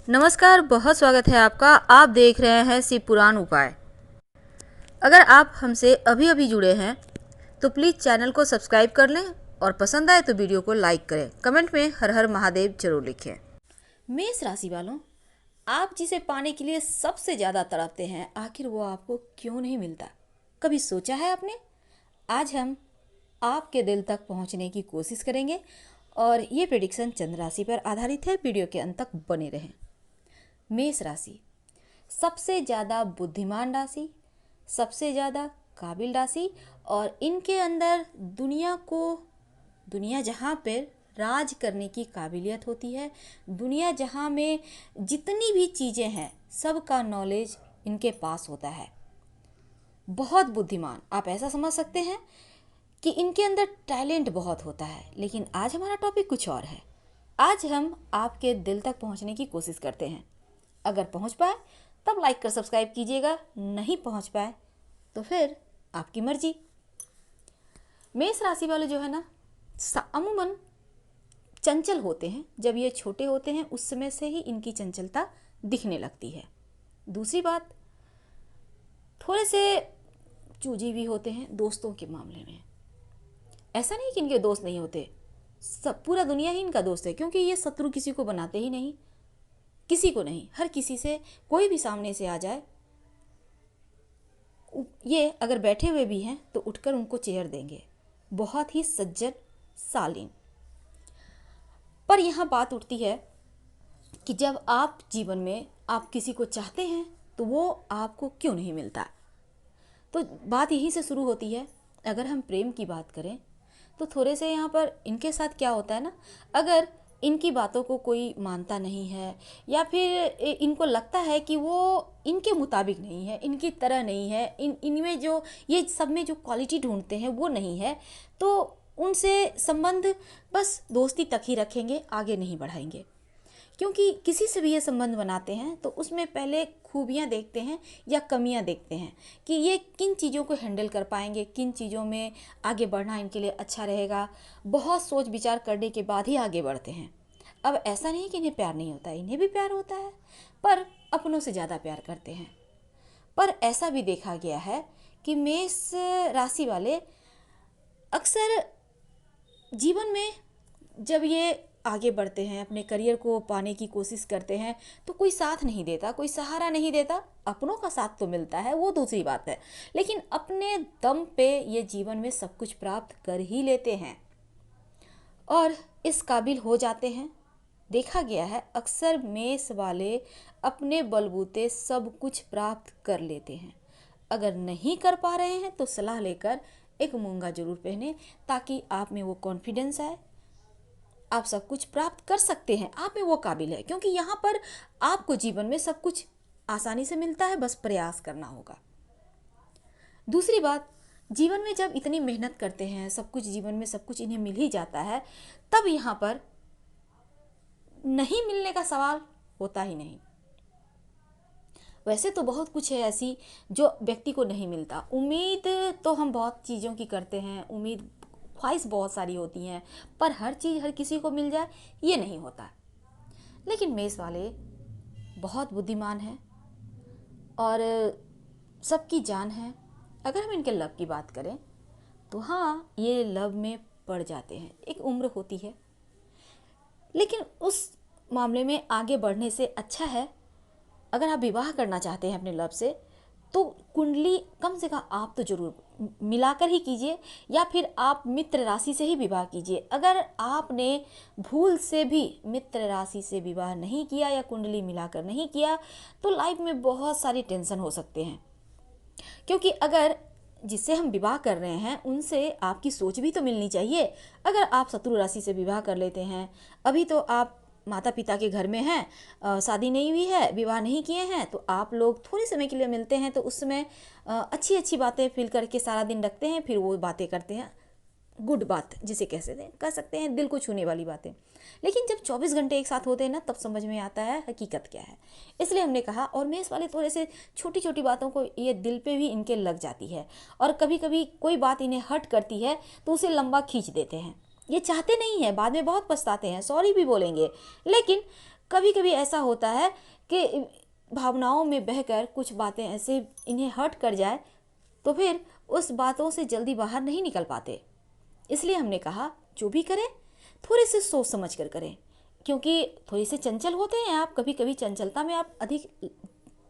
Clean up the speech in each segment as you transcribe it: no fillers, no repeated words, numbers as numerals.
नमस्कार, बहुत स्वागत है आपका। आप देख रहे हैं शिव पुराण उपाय। अगर आप हमसे अभी अभी जुड़े हैं तो प्लीज़ चैनल को सब्सक्राइब कर लें और पसंद आए तो वीडियो को लाइक करें। कमेंट में हर हर महादेव जरूर लिखें। मेष राशि वालों, आप जिसे पाने के लिए सबसे ज़्यादा तड़पते हैं, आखिर वो आपको क्यों नहीं मिलता? कभी सोचा है आपने? आज हम आपके दिल तक पहुंचने की कोशिश करेंगे और ये प्रेडिक्शन चंद्र राशि पर आधारित है। वीडियो के अंत तक बने रहें। मेष राशि सबसे ज़्यादा बुद्धिमान राशि, सबसे ज़्यादा काबिल राशि और इनके अंदर दुनिया जहाँ पर राज करने की काबिलियत होती है, दुनिया जहाँ में जितनी भी चीज़ें हैं सबका नॉलेज इनके पास होता है। बहुत बुद्धिमान, आप ऐसा समझ सकते हैं कि इनके अंदर टैलेंट बहुत होता है। लेकिन आज हमारा टॉपिक कुछ और है। आज हम आपके दिल तक पहुंचने की कोशिश करते हैं। अगर पहुंच पाए तब लाइक कर सब्सक्राइब कीजिएगा, नहीं पहुंच पाए तो फिर आपकी मर्जी। मेष राशि वाले जो है ना, अमूमन चंचल होते हैं। जब ये छोटे होते हैं उस समय से ही इनकी चंचलता दिखने लगती है। दूसरी बात, थोड़े से चूजी भी होते हैं दोस्तों के मामले में। ऐसा नहीं कि इनके दोस्त नहीं होते, सब पूरा दुनिया ही इनका दोस्त है, क्योंकि ये शत्रु किसी को बनाते ही नहीं, किसी को नहीं। हर किसी से कोई भी सामने से आ जाए, ये अगर बैठे हुए भी हैं तो उठकर उनको चेयर देंगे। बहुत ही सज्जन शालीन। पर यहाँ बात उठती है कि जब आप जीवन में आप किसी को चाहते हैं तो वो आपको क्यों नहीं मिलता। तो बात यहीं से शुरू होती है। अगर हम प्रेम की बात करें तो थोड़े से यहाँ पर इनके साथ क्या होता है ना, अगर इनकी बातों को कोई मानता नहीं है या फिर इनको लगता है कि वो इनके मुताबिक नहीं है, इनकी तरह नहीं है, इनमें जो ये सब में जो क्वालिटी ढूंढते हैं वो नहीं है, तो उनसे संबंध बस दोस्ती तक ही रखेंगे, आगे नहीं बढ़ाएंगे। क्योंकि किसी से भी ये संबंध बनाते हैं तो उसमें पहले खूबियाँ देखते हैं या कमियाँ देखते हैं कि ये किन चीज़ों को हैंडल कर पाएंगे, किन चीज़ों में आगे बढ़ना इनके लिए अच्छा रहेगा। बहुत सोच विचार करने के बाद ही आगे बढ़ते हैं। अब ऐसा नहीं कि इन्हें प्यार नहीं होता, इन्हें भी प्यार होता है, पर अपनों से ज़्यादा प्यार करते हैं। पर ऐसा भी देखा गया है कि मेष राशि वाले अक्सर जीवन में जब ये आगे बढ़ते हैं, अपने करियर को पाने की कोशिश करते हैं, तो कोई साथ नहीं देता, कोई सहारा नहीं देता। अपनों का साथ तो मिलता है, वो दूसरी बात है, लेकिन अपने दम पे ये जीवन में सब कुछ प्राप्त कर ही लेते हैं और इस काबिल हो जाते हैं। देखा गया है अक्सर मेष वाले अपने बलबूते सब कुछ प्राप्त कर लेते हैं। अगर नहीं कर पा रहे हैं तो सलाह लेकर एक मूंगा जरूर पहने, ताकि आप में वो कॉन्फिडेंस आए, आप सब कुछ प्राप्त कर सकते हैं, आप में वो काबिल है। क्योंकि यहाँ पर आपको जीवन में सब कुछ आसानी से मिलता है, बस प्रयास करना होगा। दूसरी बात, जीवन में जब इतनी मेहनत करते हैं, सब कुछ जीवन में सब कुछ इन्हें मिल ही जाता है, तब यहाँ पर नहीं मिलने का सवाल होता ही नहीं। वैसे तो बहुत कुछ है ऐसी जो व्यक्ति को नहीं मिलता। उम्मीद तो हम बहुत चीज़ों की करते हैं, उम्मीद ख्वाहिश बहुत सारी होती हैं, पर हर चीज़ हर किसी को मिल जाए ये नहीं होता। लेकिन मेष वाले बहुत बुद्धिमान हैं और सबकी जान है। अगर हम इनके लव की बात करें तो हाँ, ये लव में पड़ जाते हैं। एक उम्र होती है, लेकिन उस मामले में आगे बढ़ने से अच्छा है, अगर आप विवाह करना चाहते हैं अपने लव से, तो कुंडली कम से कम आप तो जरूर मिलाकर ही कीजिए, या फिर आप मित्र राशि से ही विवाह कीजिए। अगर आपने भूल से भी मित्र राशि से विवाह नहीं किया या कुंडली मिलाकर नहीं किया तो लाइफ में बहुत सारी टेंशन हो सकते हैं। क्योंकि अगर जिससे हम विवाह कर रहे हैं उनसे आपकी सोच भी तो मिलनी चाहिए। अगर आप शत्रु राशि से विवाह कर लेते हैं, अभी तो आप माता पिता के घर में हैं, शादी नहीं हुई है, विवाह नहीं किए हैं, तो आप लोग थोड़े समय के लिए मिलते हैं तो उस समय अच्छी अच्छी बातें फील करके सारा दिन रखते हैं, फिर वो बातें करते हैं, गुड बात जिसे कह सकते हैं दिल को छूने वाली बातें। लेकिन जब 24 घंटे एक साथ होते हैं ना, तब समझ में आता है हकीकत क्या है। इसलिए हमने कहा, और मेष वाले थोड़े से छोटी छोटी बातों को ये दिल पे भी इनके लग जाती है, और कभी कभी कोई बात इन्हें हर्ट करती है तो उसे लंबा खींच देते हैं। ये चाहते नहीं हैं, बाद में बहुत पछताते हैं, सॉरी भी बोलेंगे, लेकिन कभी कभी ऐसा होता है कि भावनाओं में बहकर कुछ बातें ऐसे इन्हें हर्ट कर जाए तो फिर उस बातों से जल्दी बाहर नहीं निकल पाते। इसलिए हमने कहा जो भी करें थोड़े से सोच समझ कर करें, क्योंकि थोड़ी से चंचल होते हैं आप, कभी कभी चंचलता में आप अधिक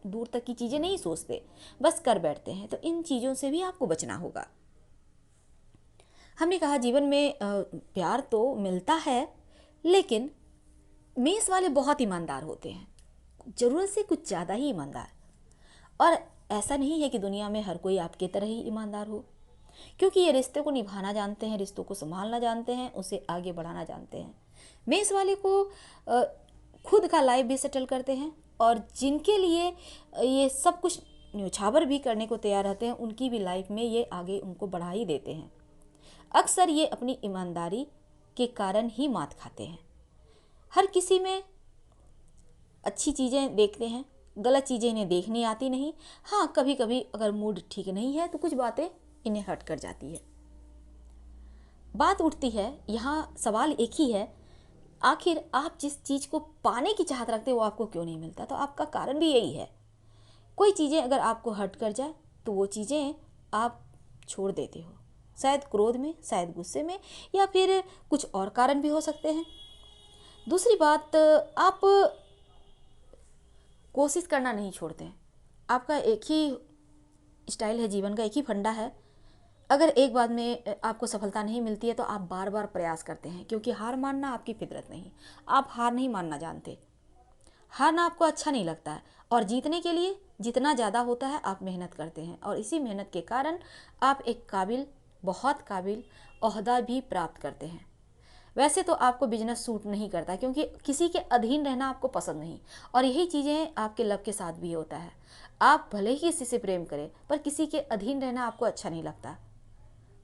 दूर तक की चीज़ें नहीं सोचते, बस कर बैठते हैं। तो इन चीज़ों से भी आपको बचना होगा। हमने कहा जीवन में प्यार तो मिलता है, लेकिन मेष वाले बहुत ईमानदार होते हैं, ज़रूरत से कुछ ज़्यादा ही ईमानदार। और ऐसा नहीं है कि दुनिया में हर कोई आपके तरह ही ईमानदार हो, क्योंकि ये रिश्ते को निभाना जानते हैं, रिश्तों को संभालना जानते हैं, उसे आगे बढ़ाना जानते हैं। मेष वाले को खुद का लाइफ भी सेटल करते हैं, और जिनके लिए ये सब कुछ न्योछावर भी करने को तैयार रहते हैं, उनकी भी लाइफ में ये आगे उनको बढ़ा ही देते हैं। अक्सर ये अपनी ईमानदारी के कारण ही मात खाते हैं। हर किसी में अच्छी चीज़ें देखते हैं, गलत चीज़ें इन्हें देखनी आती नहीं। हाँ, कभी कभी अगर मूड ठीक नहीं है तो कुछ बातें इन्हें हट कर जाती है। बात उठती है, यहाँ सवाल एक ही है, आखिर आप जिस चीज़ को पाने की चाहत रखते हो वो आपको क्यों नहीं मिलता? तो आपका कारण भी यही है। कोई चीज़ें अगर आपको हर्ट कर जाए तो वो चीज़ें आप छोड़ देते हो, शायद क्रोध में, शायद गुस्से में, या फिर कुछ और कारण भी हो सकते हैं। दूसरी बात, आप कोशिश करना नहीं छोड़ते हैं। आपका एक ही स्टाइल है जीवन का, एक ही फंडा है। अगर एक बार में आपको सफलता नहीं मिलती है तो आप बार बार प्रयास करते हैं, क्योंकि हार मानना आपकी फितरत नहीं। आप हार नहीं मानना जानते, हारना आपको अच्छा नहीं लगता है, और जीतने के लिए जितना ज़्यादा होता है आप मेहनत करते हैं, और इसी मेहनत के कारण आप एक काबिल, बहुत काबिल ओहदा भी प्राप्त करते हैं। वैसे तो आपको बिजनेस सूट नहीं करता, क्योंकि किसी के अधीन रहना आपको पसंद नहीं, और यही चीज़ें आपके लव के साथ भी होता है। आप भले ही किसी से प्रेम करें, पर किसी के अधीन रहना आपको अच्छा नहीं लगता।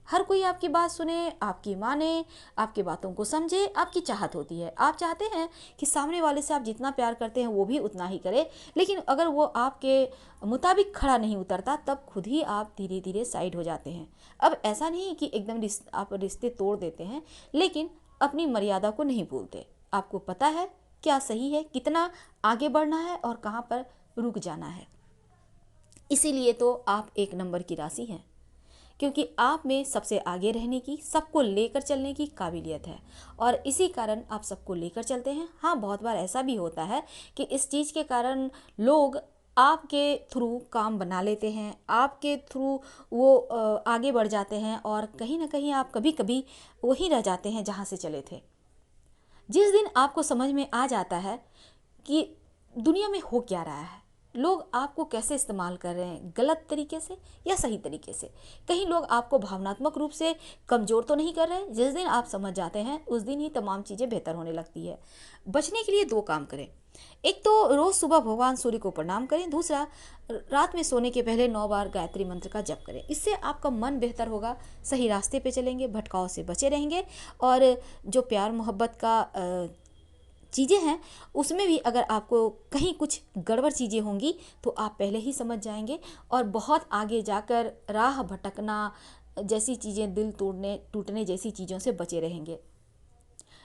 हर कोई आपकी बात सुने, आपकी माने, आपकी बातों को समझे, आपकी चाहत होती है। आप चाहते हैं कि सामने वाले से आप जितना प्यार करते हैं वो भी उतना ही करे, लेकिन अगर वो आपके मुताबिक खड़ा नहीं उतरता तब खुद ही आप धीरे धीरे साइड हो जाते हैं। अब ऐसा नहीं कि एकदम आप रिश्ते तोड़ देते हैं, लेकिन अपनी मर्यादा को नहीं भूलते। आपको पता है क्या सही है, कितना आगे बढ़ना है और कहाँ पर रुक जाना है। इसीलिए तो आप एक नंबर की राशि हैं, क्योंकि आप में सबसे आगे रहने की, सबको लेकर चलने की काबिलियत है, और इसी कारण आप सबको लेकर चलते हैं। हाँ, बहुत बार ऐसा भी होता है कि इस चीज़ के कारण लोग आपके थ्रू काम बना लेते हैं, आपके थ्रू वो आगे बढ़ जाते हैं, और कहीं ना कहीं आप कभी कभी वहीं रह जाते हैं जहाँ से चले थे। जिस दिन आपको समझ में आ जाता है कि दुनिया में हो क्या रहा है, लोग आपको कैसे इस्तेमाल कर रहे हैं, गलत तरीके से या सही तरीके से, कहीं लोग आपको भावनात्मक रूप से कमज़ोर तो नहीं कर रहे हैं, जिस दिन आप समझ जाते हैं उस दिन ही तमाम चीज़ें बेहतर होने लगती है। बचने के लिए दो काम करें। एक तो रोज़ सुबह भगवान सूर्य को प्रणाम करें, दूसरा रात में सोने के पहले 9 बार गायत्री मंत्र का जप करें। इससे आपका मन बेहतर होगा, सही रास्ते पे चलेंगे, भटकाव से बचे रहेंगे, और जो प्यार मोहब्बत का चीज़ें हैं उसमें भी अगर आपको कहीं कुछ गड़बड़ चीज़ें होंगी तो आप पहले ही समझ जाएंगे, और बहुत आगे जाकर राह भटकना जैसी चीज़ें, दिल तोड़ने टूटने जैसी चीज़ों से बचे रहेंगे।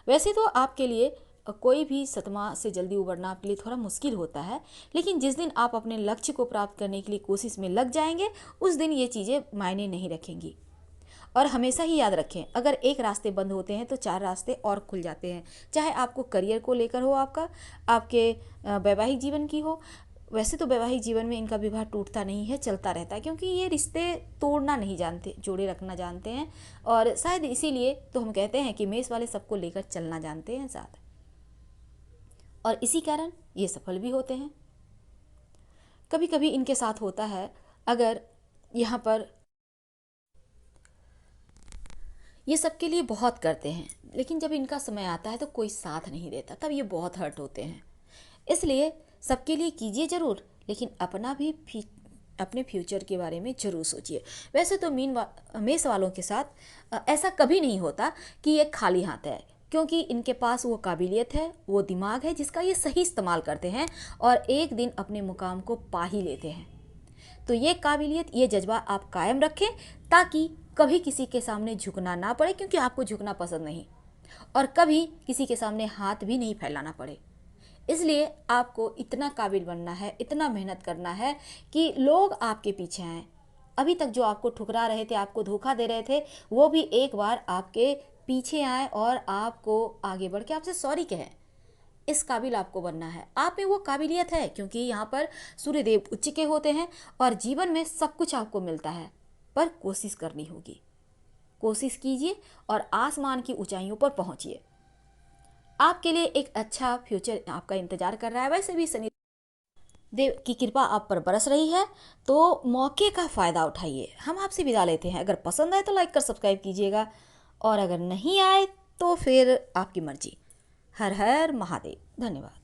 वैसे तो आपके लिए कोई भी सतमा से जल्दी उबरना आपके लिए थोड़ा मुश्किल होता है, लेकिन जिस दिन आप अपने लक्ष्य को प्राप्त करने के लिए कोशिश में लग जाएंगे उस दिन ये चीज़ें मायने नहीं रखेंगी। और हमेशा ही याद रखें, अगर एक रास्ते बंद होते हैं तो 4 रास्ते और खुल जाते हैं, चाहे आपको करियर को लेकर हो, आपके वैवाहिक जीवन की हो। वैसे तो वैवाहिक जीवन में इनका विवाह टूटता नहीं है, चलता रहता है, क्योंकि ये रिश्ते तोड़ना नहीं जानते, जोड़े रखना जानते हैं, और शायद इसीलिए तो हम कहते हैं कि मेष वाले सबको लेकर चलना जानते हैं साथ, और इसी कारण ये सफल भी होते हैं। कभी कभी इनके साथ होता है, अगर यहाँ पर ये सबके लिए बहुत करते हैं, लेकिन जब इनका समय आता है तो कोई साथ नहीं देता, तब ये बहुत हर्ट होते हैं। इसलिए सबके लिए कीजिए ज़रूर, लेकिन अपने फ्यूचर के बारे में ज़रूर सोचिए। वैसे तो मेष वालों के साथ ऐसा कभी नहीं होता कि ये खाली हाथ है, क्योंकि इनके पास वो काबिलियत है, वो दिमाग है जिसका ये सही इस्तेमाल करते हैं, और एक दिन अपने मुकाम को पा ही लेते हैं। तो ये काबिलियत, ये जज्बा आप कायम रखें, ताकि कभी किसी के सामने झुकना ना पड़े, क्योंकि आपको झुकना पसंद नहीं, और कभी किसी के सामने हाथ भी नहीं फैलाना पड़े। इसलिए आपको इतना काबिल बनना है, इतना मेहनत करना है कि लोग आपके पीछे आएँ। अभी तक जो आपको ठुकरा रहे थे, आपको धोखा दे रहे थे, वो भी एक बार आपके पीछे आए और आपको आगे बढ़ के आपसे सॉरी कहें। इस काबिल आपको बनना है। आप में वो काबिलियत है, क्योंकि यहाँ पर सूर्यदेव उच्च के होते हैं और जीवन में सब कुछ आपको मिलता है, पर कोशिश करनी होगी। कोशिश कीजिए और आसमान की ऊंचाइयों पर पहुंचिए। आपके लिए एक अच्छा फ्यूचर आपका इंतजार कर रहा है। वैसे भी शनि देव की कृपा आप पर बरस रही है, तो मौके का फ़ायदा उठाइए। हम आपसे विदा लेते हैं। अगर पसंद आए तो लाइक कर सब्सक्राइब कीजिएगा, और अगर नहीं आए तो फिर आपकी मर्जी। हर हर महादेव। धन्यवाद।